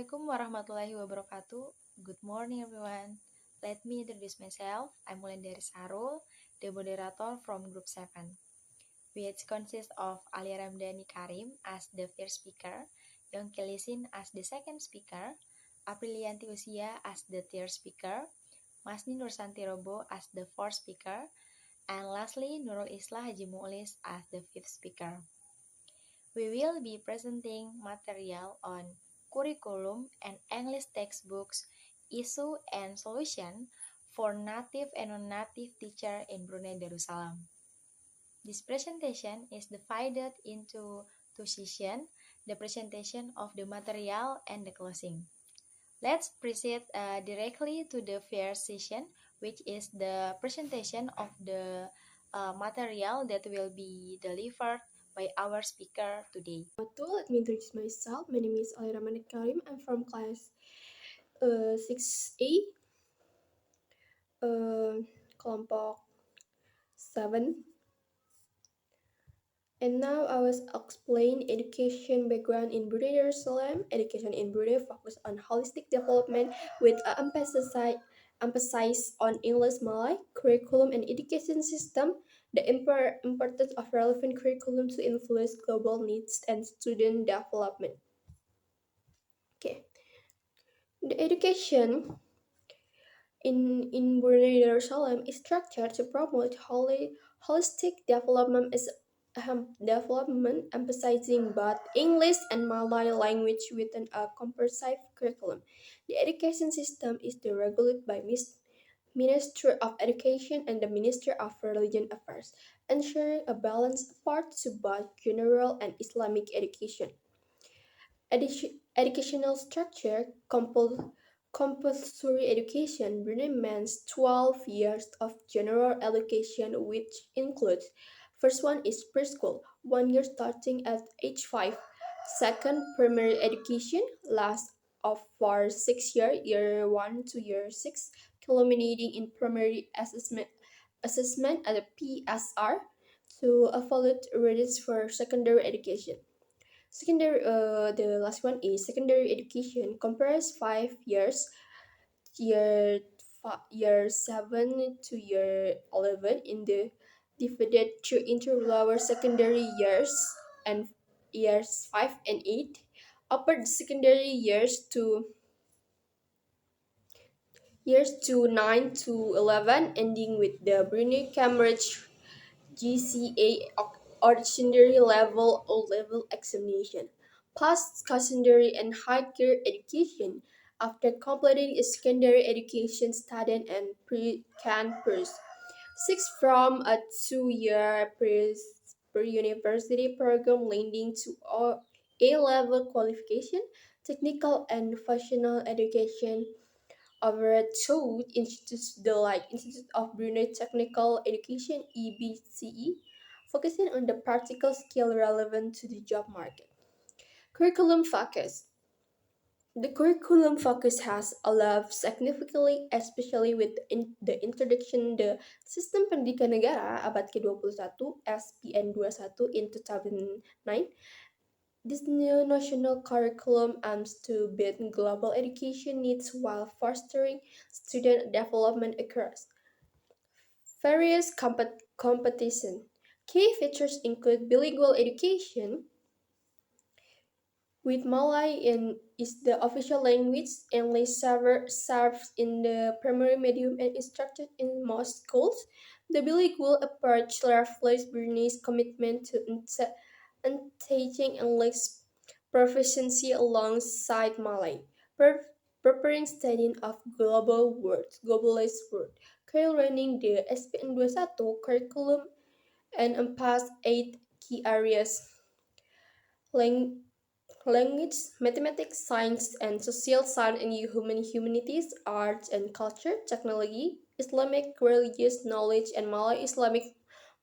Assalamualaikum warahmatullahi wabarakatuh. Good morning everyone. Let me introduce myself. I'm Wulandari Sarul, the moderator from Group 7, which consists of Ali Ramdhani Karim as the first speaker, Yongki Lisin as the second speaker, Aprilianti Usia as the third speaker, Masni Nursanti Robo as the fourth speaker, and lastly Nurul Islah Haji Mu'lis as the fifth speaker. We will be presenting material on curriculum and English textbooks, issue and solution for native and non-native teacher in Brunei Darussalam. This presentation is divided into two sessions, the presentation of the material and the closing. Let's proceed directly to the first session, which is the presentation of the material that will be delivered by our speaker today. Let me introduce myself. My name is Ali Ramdhani Karim. I'm from class 6A, kelompok 7. And now I will explain education background in Brunei Darussalam. Education in Brunei focus on holistic development with emphasis on English Malay curriculum and education system. The importance of relevant curriculum to influence global needs and student development. Okay, the education in Brunei Darussalam is structured to promote holistic development emphasizing both English and Malay language within a comprehensive curriculum. The education system is regulated by Ministry of Education and the Ministry of Religion Affairs, ensuring a balanced approach to both general and Islamic education. Educational structure compulsory education Brunei means 12 years of general education, which includes first one is preschool, 1 year starting at age 5. Second, primary education lasts of for 6 years, year 1 to year 6, culminating in primary assessment at a PSR to evaluate readiness for secondary education. The last one is secondary education, comprises 5 years, year year 7 to year 11 in the divided into lower secondary years and years 5 and 8. Upper secondary years to 9 to 11, ending with the Brunei Cambridge GCA or secondary level or level examination. Post-secondary and higher education. After completing a secondary education, student and can pursue 6 from a 2-year pre-university program leading to A-level qualification, technical and vocational education over two institutes, like Institute of Brunei Technical Education (EBCE), focusing on the practical skill relevant to the job market. Curriculum focus. The curriculum focus has evolved significantly, especially with the introduction the Sistem Pendidikan Negara Abad ke-21 (SPN 21) in 2009. This new national curriculum aims to meet global education needs while fostering student development across various competition. Key features include bilingual education, with Malay is the official language. English serves in the primary medium and instructed in most schools. The bilingual approach reflects Brunei's commitment to teaching English proficiency alongside Malay, preparing studying of globalized world. Currently running the SPN 21 curriculum and encompass 8 key areas: lang- language, mathematics, science and social science and humanities, arts and culture, technology, Islamic religious knowledge and Malay Islamic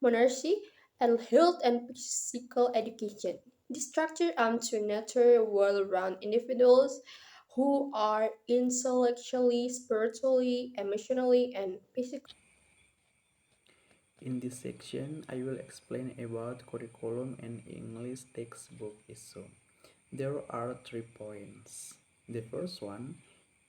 monarchy, and health and physical education. This structure aims to nurture well-rounded individuals who are intellectually, spiritually, emotionally, and physically. In this section, I will explain about curriculum and English textbook issue. There are 3 points. The first one,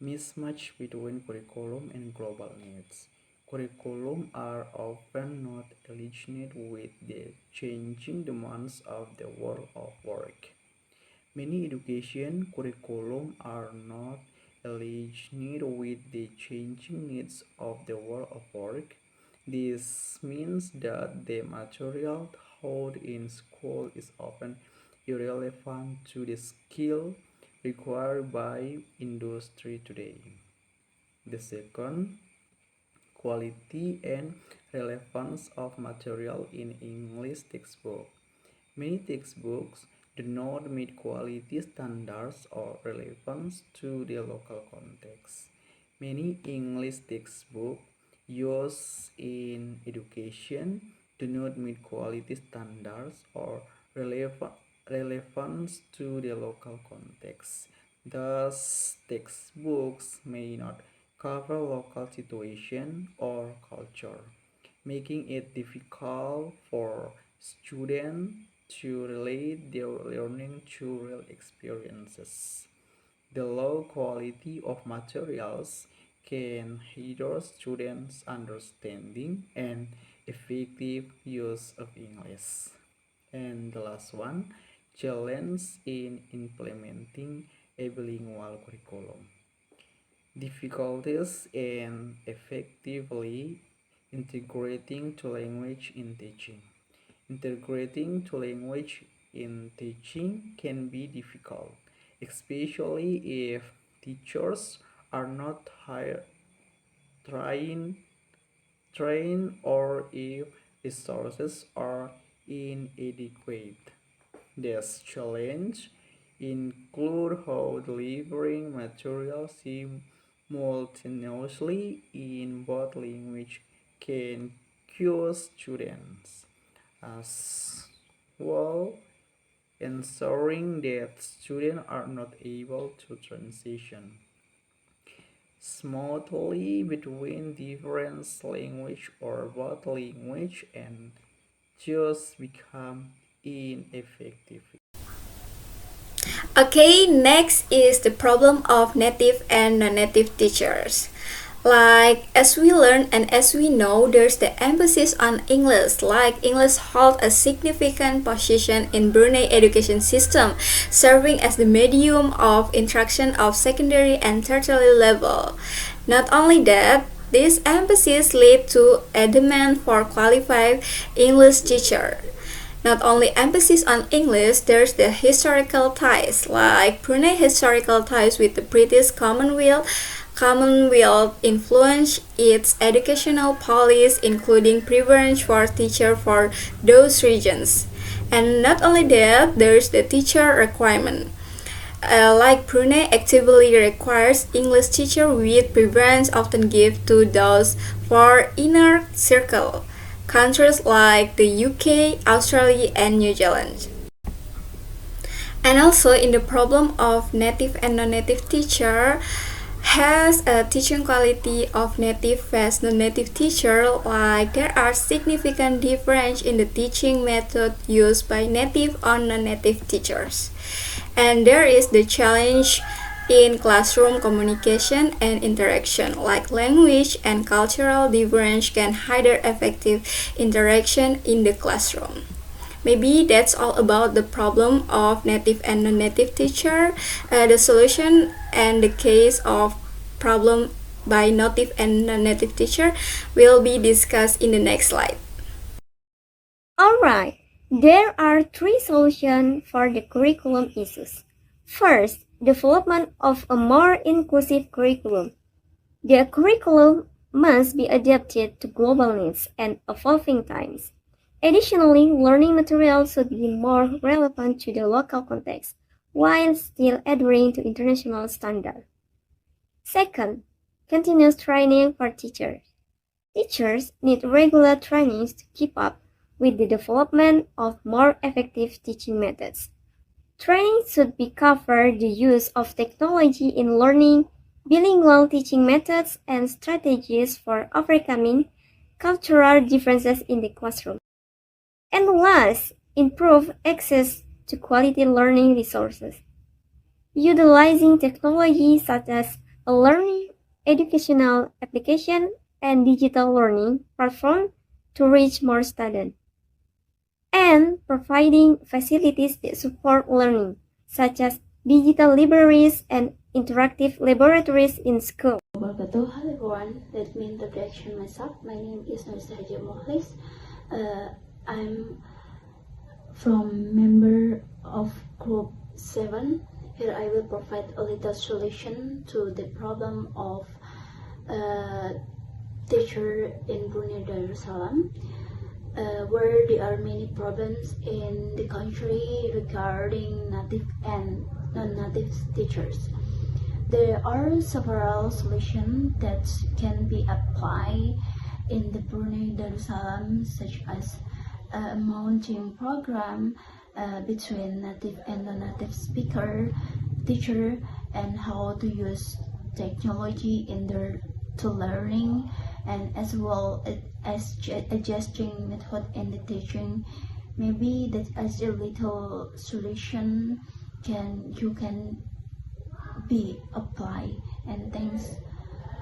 mismatch between curriculum and global needs. Curriculum are often not aligned with the changing demands of the world of work. Many education curriculum are not aligned with the changing needs of the world of work. This means that the material taught in school is often irrelevant to the skill required by industry today. The second, quality and relevance of material in English textbook. Many textbooks do not meet quality standards or relevance to the local context. Many English textbooks used in education do not meet quality standards or relevance to the local context. Thus, textbooks may not cover local situation or culture, making it difficult for students to relate their learning to real experiences. The low quality of materials can hinder students' understanding and effective use of English. And the last one, challenge in implementing a bilingual curriculum. Difficulties in effectively integrating two language in teaching. Integrating two language in teaching can be difficult, especially if teachers are not trained or if resources are inadequate. This challenge include how delivering material simultaneously in both language can cause students as well, ensuring that students are not able to transition smoothly between different language or both language and just become ineffective. Okay, next is the problem of native and non-native teachers. Like as we learn and as we know, there's the emphasis on English. Like English holds a significant position in Brunei education system, serving as the medium of instruction of secondary and tertiary level. Not only that, this emphasis led to a demand for qualified English teacher. Not only emphasis on English, there's the historical ties, like Brunei historical ties with the British Commonwealth influenced its educational policies, including preference for teachers for those regions. And not only that, there's the teacher requirement. Like Brunei actively requires English teacher with preference often give to those for inner circle countries like the UK, Australia, and New Zealand. And also in the problem of native and non-native teacher has a teaching quality of native versus non-native teacher, like there are significant difference in the teaching method used by native or non-native teachers. And there is the challenge in classroom communication and interaction, like language and cultural difference can hinder effective interaction in the classroom. Maybe that's all about the problem of native and non-native teacher. The solution and the case of problem by native and non-native teacher will be discussed in the next slide. Alright, there are three solutions for the curriculum issues. First, development of a more inclusive curriculum. The curriculum must be adapted to global needs and evolving times. Additionally, learning materials should be more relevant to the local context, while still adhering to international standards. Second, continuous training for teachers. Teachers need regular trainings to keep up with the development of more effective teaching methods. Training should be cover the use of technology in learning, bilingual teaching methods, and strategies for overcoming cultural differences in the classroom. And last, improve access to quality learning resources. utilizing technology such as a learning, educational application, and digital learning platform to reach more students, and providing facilities that support learning, such as digital libraries and interactive laboratories in school. Wabarakatuh. Hello everyone, let me introduction myself. My name is Nursa Haja Mohlis. I'm from member of group 7. Here I will provide a little solution to the problem of teacher in Brunei Darussalam, where there are many problems in the country regarding native and non-native teachers. There are several solutions that can be applied in the Brunei Darussalam, such as a mounting program between native and non-native speaker teacher, and how to use technology in their to learning, and as well as adjusting method in the teaching. Maybe that as a little solution you can be applied. And thanks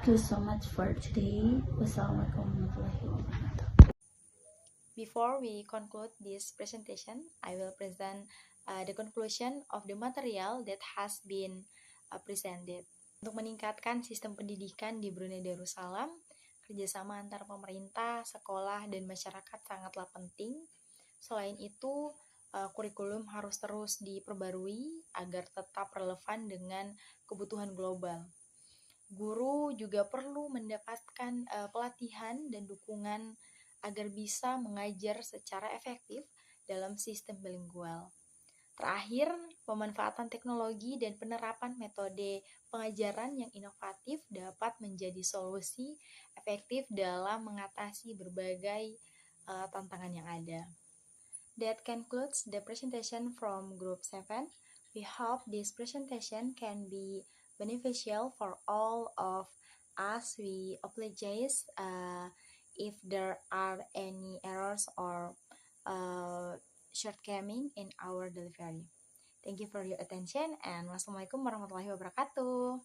you so much for today. Wassalamualaikum warahmatullahi wabarakatuh. Before we conclude this presentation, I will present the conclusion of the material that has been presented. Untuk meningkatkan sistem pendidikan di Brunei Darussalam, kerjasama antar pemerintah, sekolah, dan masyarakat sangatlah penting. Selain itu, kurikulum harus terus diperbarui agar tetap relevan dengan kebutuhan global. Guru juga perlu mendapatkan pelatihan dan dukungan agar bisa mengajar secara efektif dalam sistem bilingual. Terakhir, pemanfaatan teknologi dan penerapan metode pengajaran yang inovatif dapat menjadi solusi efektif dalam mengatasi berbagai tantangan yang ada. That concludes the presentation from Group 7. We hope this presentation can be beneficial for all of us. We apologize if there are any errors or shortcoming in our delivery. Thank you for your attention, and wassalamualaikum warahmatullahi wabarakatuh.